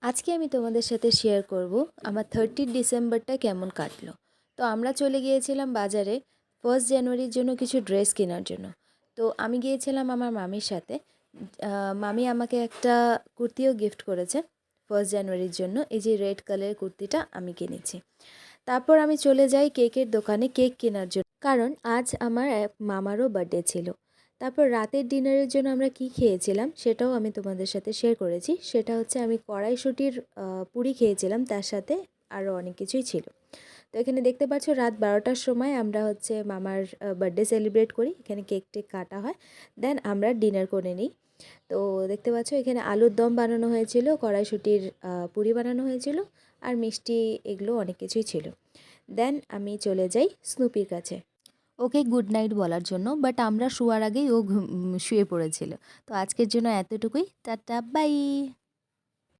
আজকে আমি তোমাদের সাথে শেয়ার করব আমার 30 ডিসেম্বরটা কেমন কাটলো। তো আমরা চলে গিয়েছিলাম বাজারে 1 জানুয়ারির জন্য কিছু ড্রেস কেনার জন্য। তো আমি গিয়েছিলাম আমার মামির সাথে। মামি আমাকে একটা কুর্তিও গিফট করেছে 1 জানুয়ারির জন্য। এই যে রেড কালারের কুর্তিটা আমি কিনেছি। তারপর আমি চলে যাই কেকের দোকানে কেক কেনার জন্য, কারণ আজ আমার এক মামারও বার্থডে ছিল। তারপর রাতের ডিনারের জন্য আমরা কি খেয়েছিলাম সেটাও আমি তোমাদের সাথে শেয়ার করেছি। সেটা হচ্ছে আমি কড়াইশুঁটির পুরি খেয়েছিলাম, তার সাথে আরও অনেক কিছুই ছিল। তো এখানে দেখতে পাচ্ছ রাত 12টার সময় আমরা হচ্ছে মামার বার্থডে সেলিব্রেট করি। এখানে কেক টেক কাটা হয়, দেন আমরা ডিনার করে নিই। তো দেখতে পাচ্ছ এখানে আলুর দম বানানো হয়েছিল, কড়াইশুঁটির পুরি বানানো হয়েছিল, আর মিষ্টি, এগুলো অনেক কিছুই ছিল। দেন আমি চলে যাই স্নুপির কাছে ওকে গুড নাইট বলার জন্য, বাট আমরা শোয়ার আগেই ও শুয়ে পড়েছিল। তো আজকের জন্য এতটুকুই, টাটা বাই।